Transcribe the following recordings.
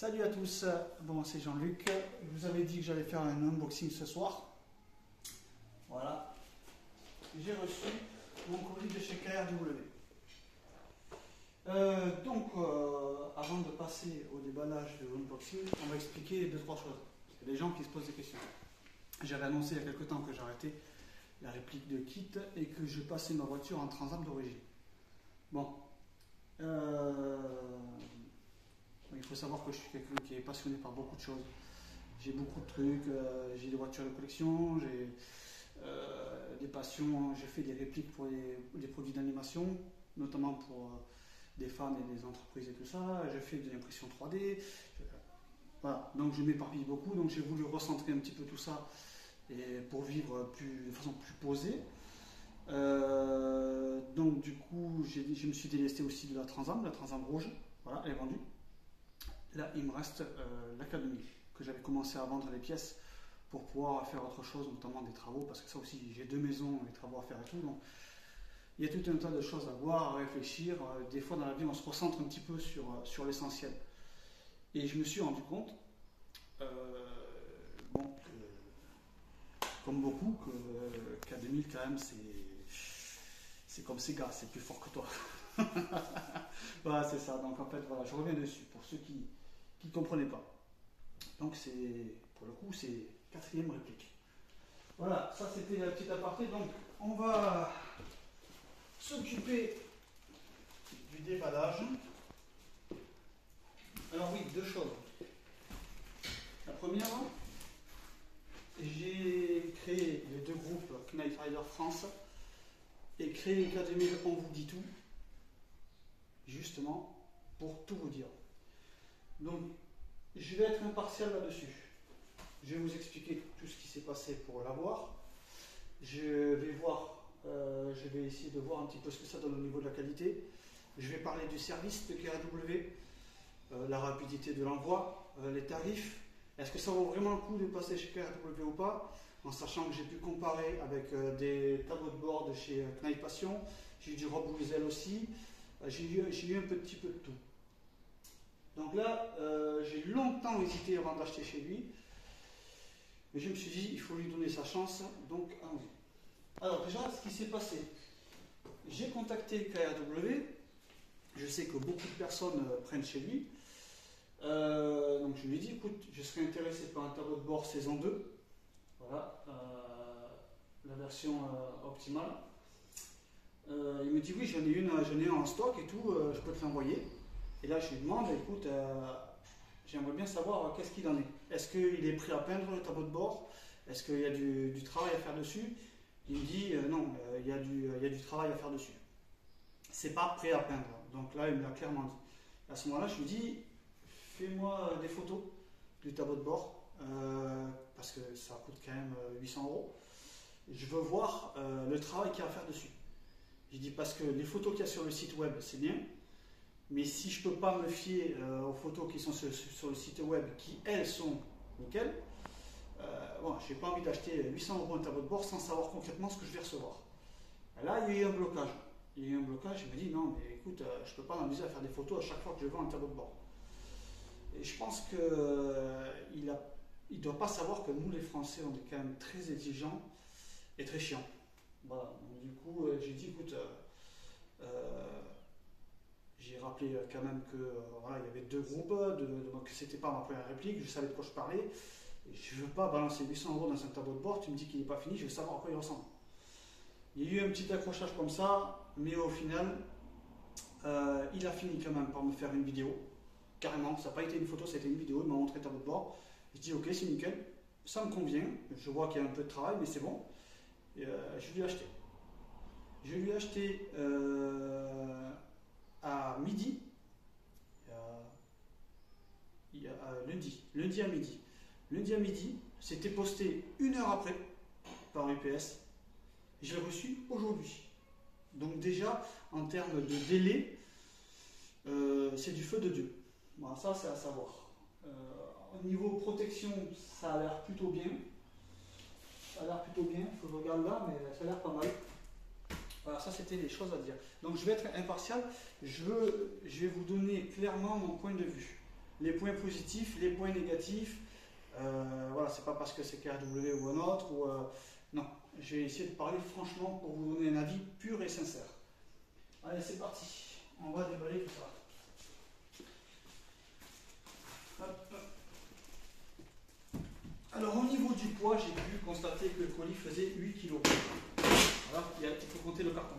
Salut à tous, bon c'est Jean-Luc, je vous avais dit que j'allais faire un unboxing ce soir. Voilà, j'ai reçu mon colis de chez KRW. Avant de passer au déballage de l'unboxing, on va expliquer 2-3 choses. Il y a des gens qui se posent des questions. J'avais annoncé il y a quelques temps que j'arrêtais la réplique de kit et que je passais ma voiture en Transam d'origine. Bon, il faut savoir que je suis quelqu'un qui est passionné par beaucoup de choses. J'ai beaucoup de trucs, j'ai des voitures de collection, j'ai des passions, j'ai fait des répliques pour des produits d'animation, notamment pour des fans et des entreprises et tout ça. J'ai fait de l'impression 3D. Voilà, donc je m'éparpille beaucoup, donc j'ai voulu recentrer un petit peu tout ça et pour vivre de façon plus posée. Donc du coup, je me suis délesté aussi de la Transam rouge, voilà, elle est vendue. Là, il me reste la K2000, que j'avais commencé à vendre les pièces pour pouvoir faire autre chose, notamment des travaux, parce que ça aussi, j'ai 2 maisons, des travaux à faire et tout. Donc, il y a tout un tas de choses à voir, à réfléchir. Des fois, dans la vie, on se recentre un petit peu sur l'essentiel. Et je me suis rendu compte, comme beaucoup, que K2000, quand même, c'est comme Sega, c'est plus fort que toi. Voilà, c'est ça. Donc, en fait, voilà, je reviens dessus pour ceux qui ne comprenaient pas. Donc, pour le coup, c'est 4e réplique. Voilà, ça c'était la petite aparté. Donc, on va s'occuper du déballage. Alors oui, 2 choses. La première, j'ai créé les 2 groupes Knight Rider France et créé K2000 On vous dit tout, justement pour tout vous dire. Donc, je vais être impartial là-dessus. Je vais vous expliquer tout ce qui s'est passé pour l'avoir. Je vais essayer de voir un petit peu ce que ça donne au niveau de la qualité. Je vais parler du service de KRW, la rapidité de l'envoi, les tarifs. Est-ce que ça vaut vraiment le coup de passer chez KRW ou pas? En sachant que j'ai pu comparer avec des tableaux de bord de chez Knight Passion. J'ai eu du Rob Wiesel aussi. J'ai eu un petit peu de tout. Donc là, j'ai longtemps hésité avant d'acheter chez lui. Mais je me suis dit, il faut lui donner sa chance. Donc, allons-y. Alors déjà, ce qui s'est passé. J'ai contacté KRW. Je sais que beaucoup de personnes prennent chez lui. Donc je lui ai dit, écoute, je serais intéressé par un tableau de bord saison 2. Voilà, la version optimale. Il me dit, oui, j'en ai un en stock et tout, je peux te l'envoyer. Et là, je lui demande, écoute, j'aimerais bien savoir qu'est-ce qu'il en est. Est-ce qu'il est prêt à peindre le tableau de bord? Est-ce qu'il y a du travail à faire dessus? Il me dit, non, il y a du travail à faire dessus. C'est pas prêt à peindre. Donc là, il me l'a clairement dit. À ce moment-là, je lui dis, fais-moi des photos du tableau de bord, parce que ça coûte quand même 800 €. Je veux voir le travail qu'il y a à faire dessus. Je dis parce que les photos qu'il y a sur le site web, c'est bien, mais si je ne peux pas me fier aux photos qui sont sur le site web, qui elles sont nickel, je n'ai pas envie d'acheter 800 € un tableau de bord sans savoir concrètement ce que je vais recevoir. Et là, il y a eu un blocage. Il me dit non, mais écoute, je ne peux pas m'amuser à faire des photos à chaque fois que je vends un tableau de bord. Et je pense qu'il ne doit pas savoir que nous, les Français, on est quand même très exigeants et très chiants. Voilà. Donc, du coup, j'ai dit, écoute, j'ai rappelé quand même que il y avait 2 groupes, que c'était pas ma première réplique, je savais de quoi je parlais. Et je ne veux pas balancer 800 € dans un tableau de bord, tu me dis qu'il n'est pas fini, je veux savoir à quoi il ressemble. Il y a eu un petit accrochage comme ça, mais au final, il a fini quand même par me faire une vidéo. Carrément, ça n'a pas été une photo, c'était une vidéo, il m'a montré le tableau de bord. Je dis ok, c'est nickel, ça me convient, je vois qu'il y a un peu de travail, mais c'est bon. Et, je lui ai acheté. Je lui ai acheté à midi, lundi à midi. Lundi à midi, c'était posté 1 heure après par UPS. Je l'ai reçu aujourd'hui. Donc déjà, en termes de délai, c'est du feu de Dieu. Bon, ça, c'est à savoir. Au niveau protection, ça a l'air plutôt bien. Il faut que je regarde là, mais ça a l'air pas mal. Voilà, ça c'était les choses à dire. Donc je vais être impartial, je vais vous donner clairement mon point de vue. les points positifs, les points négatifs. Voilà, c'est pas parce que c'est KW ou un autre. Non, j'ai essayé de parler franchement pour vous donner un avis pur et sincère. Allez, c'est parti. On va déballer tout ça. Hop. Alors, au niveau du poids, j'ai pu constater que le colis faisait 8 kg. Voilà, il faut compter le carton.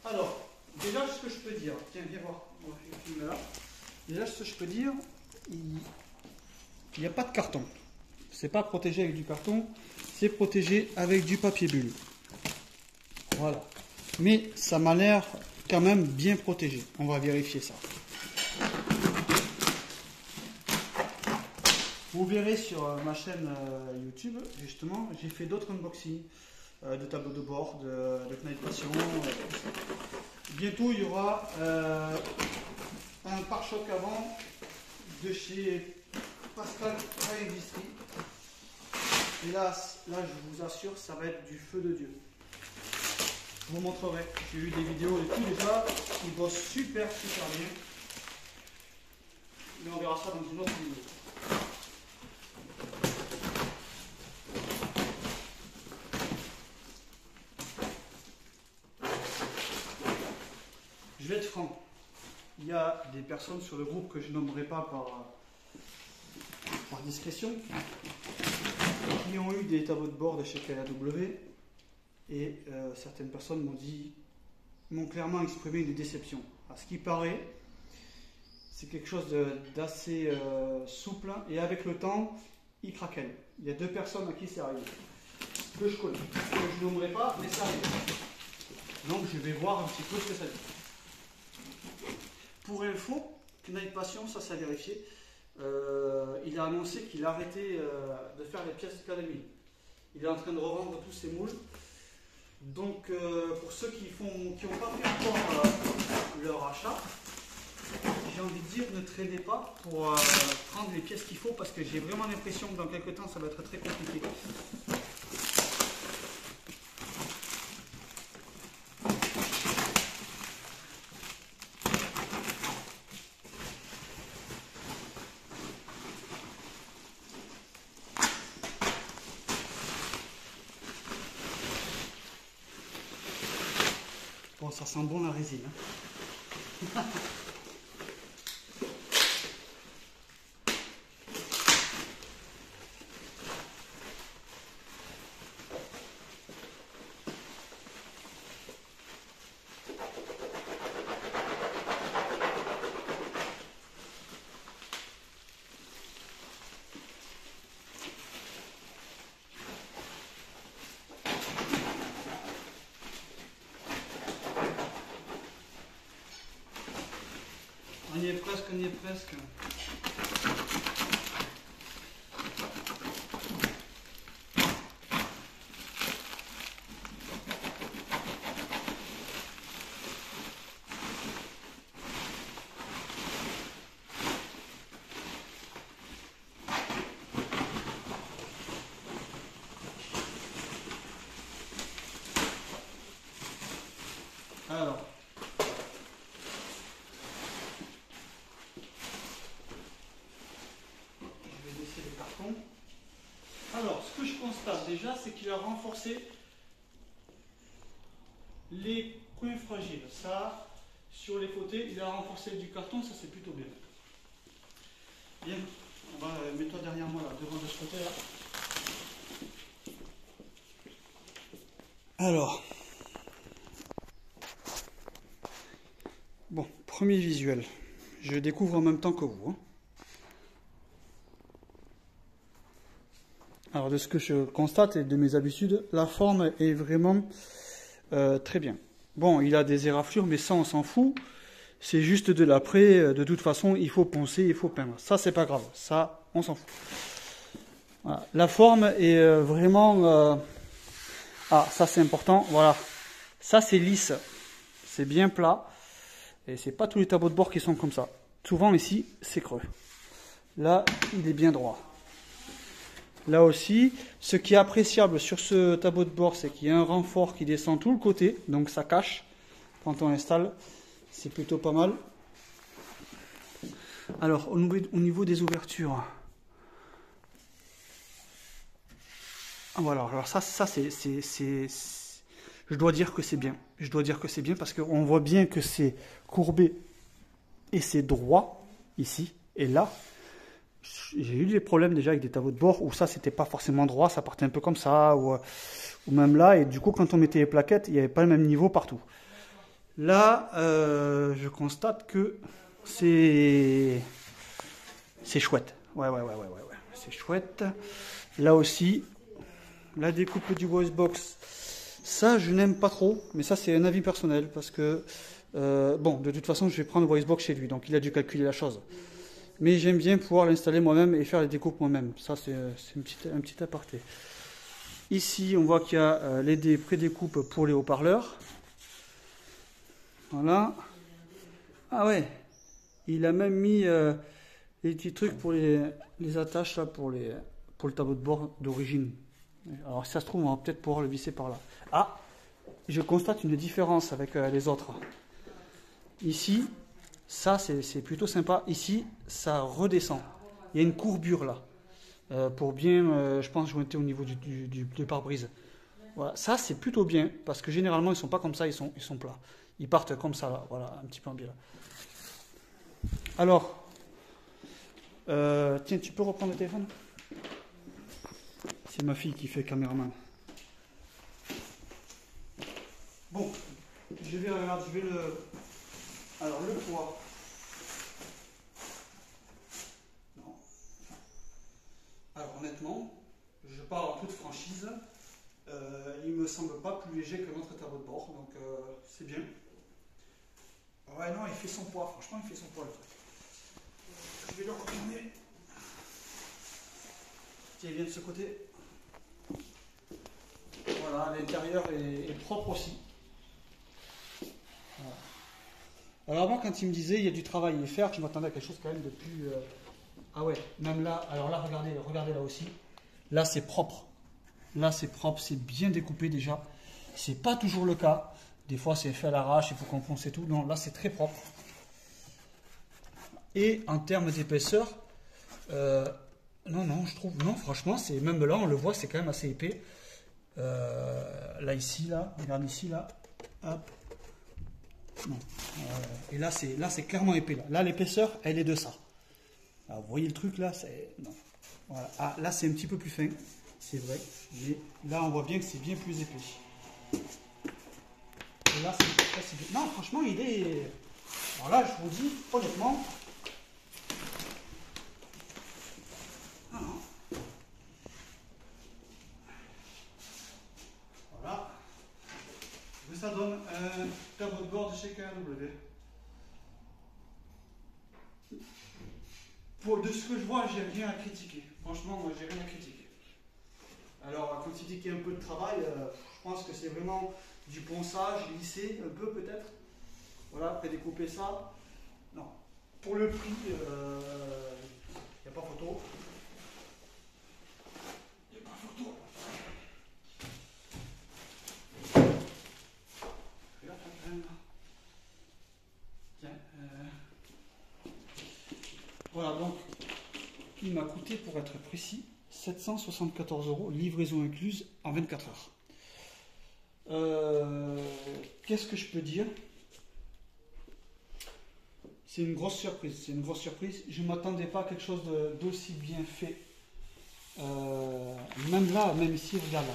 Alors, déjà, ce que je peux dire, tiens, viens voir, on va filmer là. Déjà, ce que je peux dire, il n'y a pas de carton. C'est pas protégé avec du carton, c'est protégé avec du papier bulle. Voilà. Mais ça m'a l'air quand même bien protégé. On va vérifier ça. Vous verrez sur ma chaîne YouTube, justement, j'ai fait d'autres unboxings de tableaux de bord, de Knight Passion. Bientôt, il y aura un pare-choc avant de chez Pascal Industrie. Et là, je vous assure, ça va être du feu de Dieu. Je vous montrerai. J'ai eu des vidéos et tout déjà. Ils bossent super bien. Mais on verra ça dans une autre vidéo. Je vais être franc. Il y a des personnes sur le groupe que je nommerai pas par discrétion qui ont eu des tableaux de bord de chez KW et certaines personnes m'ont clairement exprimé une déception. À ce qui paraît, c'est quelque chose d'assez souple et avec le temps, il craquelle. Il y a 2 personnes à qui c'est arrivé, que je connais, que je nommerai pas, mais ça arrive. Donc je vais voir un petit peu ce que ça dit. Pour info, Knight Passion, ça s'est vérifié. Il a annoncé qu'il a arrêté de faire les pièces de K2000. Il est en train de revendre tous ses moules. Donc pour ceux qui n'ont pas fait encore leur achat, j'ai envie de dire ne traînez pas pour prendre les pièces qu'il faut parce que j'ai vraiment l'impression que dans quelques temps ça va être très compliqué. Bon, ça sent bon la résine. Hein. On y est presque, on y est presque. Alors. Alors, ce que je constate déjà, c'est qu'il a renforcé les coins fragiles. Ça, sur les côtés, il a renforcé du carton, ça c'est plutôt bien. Bien, on va mets-toi derrière moi là, devant de ce côté là. Alors, bon, premier visuel. Je découvre en même temps que vous. Hein. Alors de ce que je constate et de mes habitudes, la forme est vraiment très bien. Bon, il a des éraflures, mais ça on s'en fout. C'est juste de l'après. De toute façon, il faut poncer, il faut peindre. Ça, c'est pas grave. Ça, on s'en fout. Voilà. La forme est vraiment... Ah, ça c'est important. Voilà. Ça c'est lisse. C'est bien plat. Et c'est pas tous les tableaux de bord qui sont comme ça. Souvent ici, c'est creux. Là, il est bien droit. Là aussi, ce qui est appréciable sur ce tableau de bord, c'est qu'il y a un renfort qui descend tout le côté, donc ça cache quand on installe, c'est plutôt pas mal. Alors, au niveau des ouvertures, voilà, alors ça je dois dire que c'est bien. Je dois dire que c'est bien parce qu'on voit bien que c'est courbé et c'est droit ici et là. J'ai eu des problèmes déjà avec des tableaux de bord où ça c'était pas forcément droit, ça partait un peu comme ça ou même là, et du coup quand on mettait les plaquettes il n'y avait pas le même niveau partout. Là je constate que c'est chouette. Ouais, c'est chouette. Là aussi la découpe du voice box, ça je n'aime pas trop, mais ça c'est un avis personnel parce que bon, de toute façon je vais prendre le voice box chez lui, donc il a dû calculer la chose. Mais j'aime bien pouvoir l'installer moi-même et faire les découpes moi-même. Ça, c'est un petit aparté. Ici, on voit qu'il y a les pré-découpes pour les haut-parleurs. Voilà. Ah ouais, il a même mis les petits trucs pour les attaches là, pour le tableau de bord d'origine. Alors, si ça se trouve, on va peut-être pouvoir le visser par là. Ah, je constate une différence avec les autres. Ici, ça, c'est plutôt sympa. Ici, ça redescend. Il y a une courbure là. Pour bien, je pense, jointer au niveau du pare-brise. Voilà. Ça, c'est plutôt bien. Parce que généralement, ils ne sont pas comme ça, ils sont plats. Ils partent comme ça, là. Voilà, un petit peu en biais là. Alors, tiens, tu peux reprendre le téléphone? C'est ma fille qui fait caméraman. Bon, je vais le... Alors, le poids. Non. Alors, honnêtement, je parle en toute franchise. Il me semble pas plus léger que notre tableau de bord, donc c'est bien. Ouais, non, il fait son poids. Franchement, il fait son poids, le truc. Je vais le retourner. Tiens, il vient de ce côté. Voilà, l'intérieur est propre aussi. Voilà. Alors moi, quand il me disait il y a du travail à faire, je m'attendais à quelque chose quand même de plus... Ah ouais, même là, alors là, regardez là aussi. Là, c'est propre. Là, c'est propre, c'est bien découpé déjà. C'est pas toujours le cas. Des fois, c'est fait à l'arrache, il faut qu'on ponce et tout. Non, là, c'est très propre. Et en termes d'épaisseur, non, je trouve... Non, franchement, c'est même là, on le voit, c'est quand même assez épais. Là, ici, là, regarde ici, là. Hop. Non. Et là, c'est clairement épais. Là, l'épaisseur, elle est de ça. Alors, vous voyez le truc là, c'est... Non. Voilà. Ah, là, c'est un petit peu plus fin, c'est vrai. Mais là, on voit bien que c'est bien plus épais. Et là, c'est bien. Non, franchement, il est... Alors là, je vous dis, honnêtement... Ah, non. Voilà. Mais ça donne un tableau de bord de chez KW. De ce que je vois, j'ai rien à critiquer. Franchement, moi, j'ai rien à critiquer. Alors, quand il dit qu'il y a un peu de travail, je pense que c'est vraiment du ponçage, lisser un peu peut-être. Voilà, après découper ça. Non. Pour le prix, il n'y a pas photo. Il n'y a pas photo. Regarde la graine là. Tiens. Voilà, donc, il m'a coûté, pour être précis, 774 €, livraison incluse en 24 heures. Qu'est-ce que je peux dire? C'est une grosse surprise. C'est une grosse surprise. Je ne m'attendais pas à quelque chose d'aussi bien fait. Même là, même ici, regarde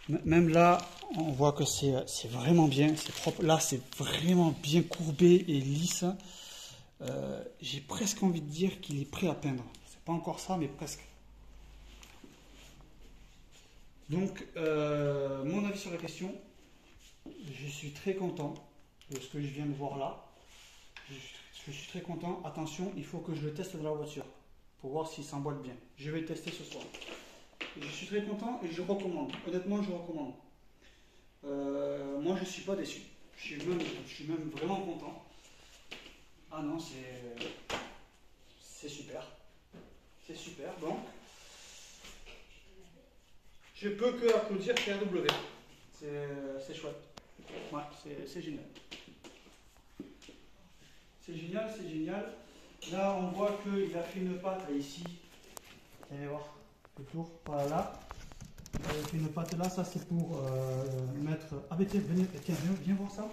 là. Même là, on voit que c'est vraiment bien. C'est propre. Là, c'est vraiment bien courbé et lisse. J'ai presque envie de dire qu'il est prêt à peindre. C'est pas encore ça, mais presque. Donc, mon avis sur la question, je suis très content de ce que je viens de voir là. Je suis très content. Attention, il faut que je le teste dans la voiture pour voir s'il s'emboîte bien. Je vais le tester ce soir. Je suis très content et je recommande. Honnêtement, je recommande. Moi, je ne suis pas déçu. Je suis même vraiment content. Ah non, c'est super. C'est super. Donc, Je peux que applaudir KW. C'est chouette. Ouais, c'est génial. C'est génial, c'est génial. Là, on voit qu'il a fait une patte là, ici. Vous allez voir le tour. Voilà là. Il a fait une patte là. Ça, c'est pour mettre. Ah, mais tiens, viens voir ça.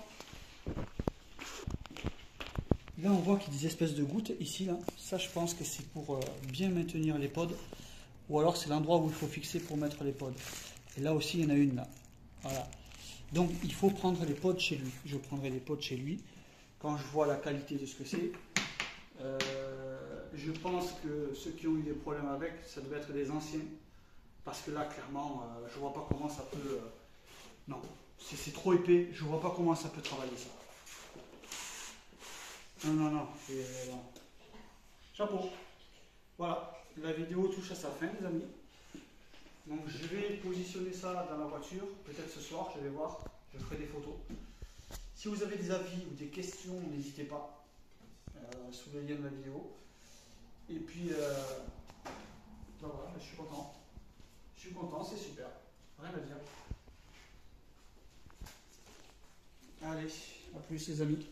Là, on voit qu'il y a des espèces de gouttes ici. Là. Ça, je pense que c'est pour bien maintenir les pods. Ou alors, c'est l'endroit où il faut fixer pour mettre les pods. Et là aussi, il y en a une là. Voilà. Donc, il faut prendre les pods chez lui. Je prendrai les pods chez lui. Quand je vois la qualité de ce que c'est, je pense que ceux qui ont eu des problèmes avec, ça devait être des anciens. Parce que là, clairement, je vois pas comment ça peut... non, c'est trop épais. Je vois pas comment ça peut travailler ça. Non, non, non. Non. Chapeau. Voilà. La vidéo touche à sa fin, les amis. Donc, je vais positionner ça dans la voiture. Peut-être ce soir, je vais voir. Je ferai des photos. Si vous avez des avis ou des questions, n'hésitez pas sous le lien de la vidéo. Et puis, voilà, je suis content. Je suis content, c'est super. Rien à dire. Allez, à plus les amis.